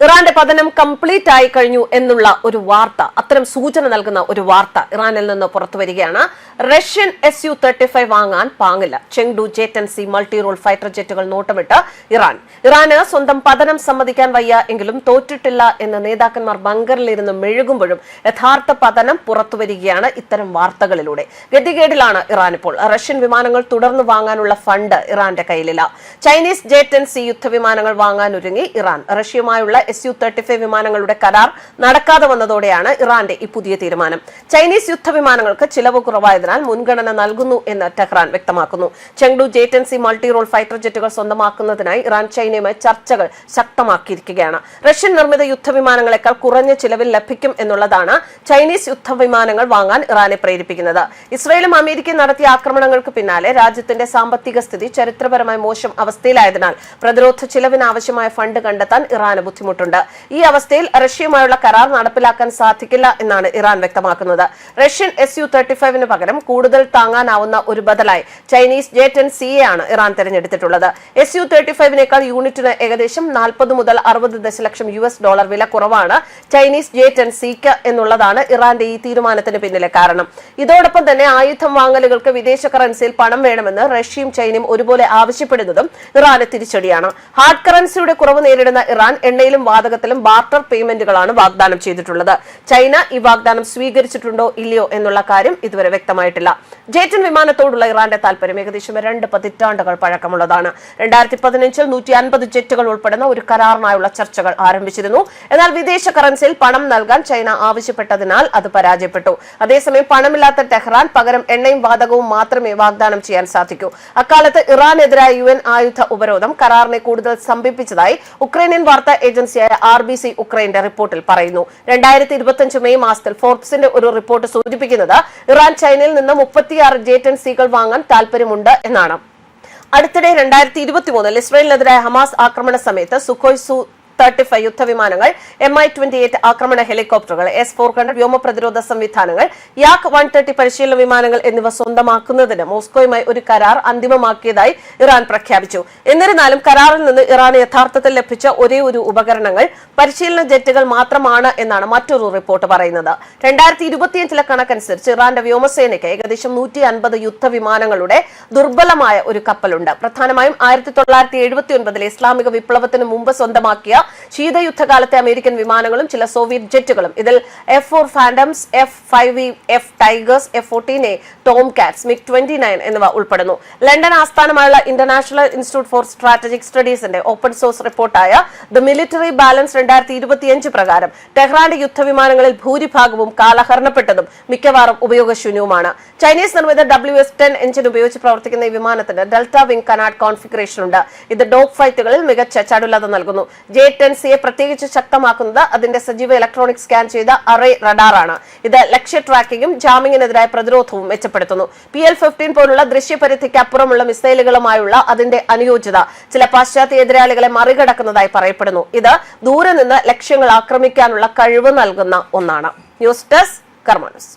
ഇറാന്റെ പതനം കംപ്ലീറ്റ് ആയി കഴിഞ്ഞു എന്നുള്ള ഒരു വാർത്ത, അത്തരം സൂചന നൽകുന്ന ഒരു വാർത്ത ഇറാനിൽ നിന്ന് പുറത്തുവരികയാണ്. റഷ്യൻ Su-35 വാങ്ങാൻ പാങ്ങില്ല. Chengdu J-10C multi role fighter ജെറ്റുകൾ നോട്ടമിട്ട് ഇറാന് സ്വന്തം പതനം സമ്മതിക്കാൻ വയ്യ എങ്കിലും തോറ്റിട്ടില്ല എന്ന് നേതാക്കന്മാർ ബങ്കറിലിരുന്ന് മെഴുകുമ്പോഴും യഥാർത്ഥ പതനം പുറത്തുവരികയാണ് ഇത്തരം വാർത്തകളിലൂടെ. ഗതികേടിലാണ് ഇറാൻ ഇപ്പോൾ. റഷ്യൻ വിമാനങ്ങൾ തുടർന്ന് വാങ്ങാനുള്ള ഫണ്ട് ഇറാന്റെ കയ്യിലില്ല. ചൈനീസ് J-10C യുദ്ധവിമാനങ്ങൾ വാങ്ങാനൊരുങ്ങി ഇറാൻ. റഷ്യയുമായുള്ള Su-35 വിമാനങ്ങളുടെ കരാർ നടക്കാതെ വന്നതോടെയാണ് ഇറാന്റെ ഈ പുതിയ തീരുമാനം. ചൈനീസ് യുദ്ധവിമാനങ്ങൾക്ക് ചിലവ് കുറവായതിനാൽ മുൻഗണന നൽകുന്നു എന്ന് ടെഹ്റാൻ വ്യക്തമാക്കുന്നു. Chengdu J-10C multi role fighter ജെറ്റുകൾ സ്വന്തമാക്കുന്നതിനായി ഇറാൻ ചൈനയുമായി ചർച്ചകൾ ശക്തമാക്കിയിരിക്കുകയാണ്. റഷ്യൻ നിർമ്മിത യുദ്ധവിമാനങ്ങളെക്കാൾ കുറഞ്ഞ ചിലവിൽ ലഭിക്കും എന്നുള്ളതാണ് ചൈനീസ് യുദ്ധവിമാനങ്ങൾ വാങ്ങാൻ ഇറാനെ പ്രേരിപ്പിക്കുന്നത്. ഇസ്രയേലും അമേരിക്കയും നടത്തിയ ആക്രമണങ്ങൾക്ക് പിന്നാലെ രാജ്യത്തിന്റെ സാമ്പത്തിക സ്ഥിതി ചരിത്രപരമായി മോശം അവസ്ഥയിലായതിനാൽ പ്രതിരോധ ചിലവിന് ആവശ്യമായ ഫണ്ട് കണ്ടെത്താൻ ഇറാന് ബുദ്ധിമുട്ടുണ്ട്. ഈ അവസ്ഥയിൽ റഷ്യയുമായുള്ള കരാർ നടപ്പിലാക്കാൻ സാധിക്കില്ല എന്നാണ് ഇറാൻ വ്യക്തമാക്കുന്നത്. റഷ്യൻ Su-35 പകരം കൂടുതൽ താങ്ങാനാവുന്ന ഒരു ബദലായി ചൈനീസ് J-10C ആണ് ഇറാൻ തെരഞ്ഞെടുത്തിട്ടുള്ളത്. Su-35നേക്കാൾ യൂണിറ്റിന് ഏകദേശം 40 മുതൽ 60 ദശലക്ഷം US$ വില കുറവാണ് ചൈനീസ് J-10Cക്ക് എന്നുള്ളതാണ് ഇറാന്റെ ഈ തീരുമാനത്തിന് പിന്നിലെ കാരണം. ഇതോടൊപ്പം തന്നെ ആയുധം വാങ്ങലുകൾക്ക് വിദേശ കറൻസിയിൽ പണം വേണമെന്ന് റഷ്യയും ചൈനയും ഒരുപോലെ ആവശ്യപ്പെടുന്നതും ഇറാന് തിരിച്ചടിയാണ്. ഹാർഡ് കറൻസിയുടെ കുറവ് നേരിടുന്ന ഇറാൻ എണ്ണയിലും വാതകത്തിലും ബാർട്ടർ പേയ്മെന്റുകളാണ് വാഗ്ദാനം ചെയ്തിട്ടുള്ളത്. ചൈന ഈ വാഗ്ദാനം സ്വീകരിച്ചിട്ടുണ്ടോ ഇല്ലയോ എന്നുള്ള കാര്യം ഇതുവരെ വ്യക്തമായിട്ടില്ല. J-10 വിമാനത്തോടുള്ള ഇറാന്റെ താൽപര്യം ഏകദേശം 2 പതിറ്റാണ്ടുകൾ പഴക്കമുള്ളതാണ്. 2015 150 ജെറ്റുകൾ ഉൾപ്പെടുന്ന ഒരു കരാറിനായുള്ള ചർച്ചകൾ ആരംഭിച്ചിരുന്നു. എന്നാൽ വിദേശ കറൻസിയിൽ പണം നൽകാൻ ചൈന ആവശ്യപ്പെട്ടതിനാൽ അത് പരാജയപ്പെട്ടു. അതേസമയം പണമില്ലാത്ത ടെഹ്റാൻ പകരം എണ്ണയും വാതകവും മാത്രമേ വാഗ്ദാനം ചെയ്യാൻ സാധിക്കൂ. അക്കാലത്ത് ഇറാനെതിരായ UN ആയുധ ഉപരോധം കരാറിനെ കൂടുതൽ സ്തംഭിപ്പിച്ചതായി ഉക്രൈനിയൻ വാർത്താ ഏജൻസിയായ RBC ഉക്രൈന്റെ റിപ്പോർട്ടിൽ പറയുന്നു. 2025 മെയ് മാസത്തിൽ ഫോർബ്സിന്റെ ഒരു റിപ്പോർട്ട് സൂചിപ്പിക്കുന്നത് ഇറാൻ ചൈനയിൽ നിന്ന് 36 J-10Cകൾ വാങ്ങാൻ താൽപര്യമുണ്ട് എന്നാണ്. അടുത്തിടെ 2023 ഇസ്രായേലിനെതിരായ ഹമാസ് ആക്രമണ സമയത്ത് സുഖോയ് Su-35 യുദ്ധവിമാനങ്ങൾ, Mi-28 ആക്രമണ ഹെലികോപ്റ്ററുകൾ, S-400 വ്യോമ പ്രതിരോധ സംവിധാനങ്ങൾ, Yak-130 പരിശീലന വിമാനങ്ങൾ എന്നിവ സ്വന്തമാക്കുന്നതിന് മോസ്കോയുമായി ഒരു കരാർ അന്തിമമാക്കിയതായി ഇറാൻ പ്രഖ്യാപിച്ചു. എന്നിരുന്നാലും കരാറിൽ നിന്ന് ഇറാന് യഥാർത്ഥത്തിൽ ലഭിച്ച ഒരേ ഒരു ഉപകരണങ്ങൾ പരിശീലന ജെറ്റുകൾ മാത്രമാണ് എന്നാണ് മറ്റൊരു റിപ്പോർട്ട് പറയുന്നത്. 2025 കണക്കനുസരിച്ച് ഇറാന്റെ വ്യോമസേനയ്ക്ക് ഏകദേശം 150 യുദ്ധവിമാനങ്ങളുടെ ദുർബലമായ ഒരു കപ്പലുണ്ട്. പ്രധാനമായും 1979 ഇസ്ലാമിക വിപ്ലവത്തിന് മുമ്പ് സ്വന്തമാക്കിയ ശീതയുദ്ധകാലത്തെ അമേരിക്കൻ വിമാനങ്ങളും ചില സോവിയറ്റ് ജെറ്റുകളും. ഇതിൽ F-4 Phantoms, F-5V, F Tigers, F-14A Tomcats, MiG-29 എന്നിവ ഉൾപ്പെടുന്നു. ലണ്ടൻ ആസ്ഥാനമായുള്ള ഇന്റർനാഷണൽ ഇൻസ്റ്റിറ്റ്യൂട്ട് ഫോർ സ്ട്രാറ്റജിക് സ്റ്റഡീസിന്റെ ഓപ്പൺ സോഴ്സ് റിപ്പോർട്ടായ ദ മിലിറ്ററി ബാലൻസ് 2025 പ്രകാരം ടെഹ്റാന്റെ യുദ്ധവിമാനങ്ങളിൽ ഭൂരിഭാഗവും കാലഹരണപ്പെട്ടതും മിക്കവാറും ഉപയോഗശൂന്യവുമാണ്. ചൈനീസ് നിർമ്മിത WS-10 എഞ്ചിൻ ഉപയോഗിച്ച് പ്രവർത്തിക്കുന്ന ഈ വിമാനത്തിന് ഡെൽറ്റ വിംഗ് കനാഡ് കോൺഫിഗറേഷൻ ഉണ്ട്. ഇത് ഡോഗ് ഫൈറ്റുകളിൽ മികച്ച ചടുലത നൽകുന്നു. J-10Cയെ പ്രത്യേകിച്ച് ശക്തമാക്കുന്നത് അതിന്റെ സജീവ ഇലക്ട്രോണിക് സ്കാൻ ചെയ്ത അറേ റഡാറാണ്. ഇത് ലക്ഷ്യ ട്രാക്കിംഗും ജാമിങ്ങിനെതിരായ പ്രതിരോധവും മെച്ചപ്പെടുത്തുന്നു. PL-15 പോലുള്ള ദൃശ്യപരിധിക്ക് അപ്പുറമുള്ള മിസൈലുകളുമായുള്ള അതിന്റെ അനുയോജ്യത ചില പാശ്ചാത്യ എതിരാളികളെ മറികടക്കുന്നതായി പറയപ്പെടുന്നു. ഇത് ദൂരെ നിന്ന് ലക്ഷ്യങ്ങൾ ആക്രമിക്കാനുള്ള കഴിവ് നൽകുന്ന ഒന്നാണ്. ന്യൂസ് ഡെസ്ക് കർമ്മ ന്യൂസ്.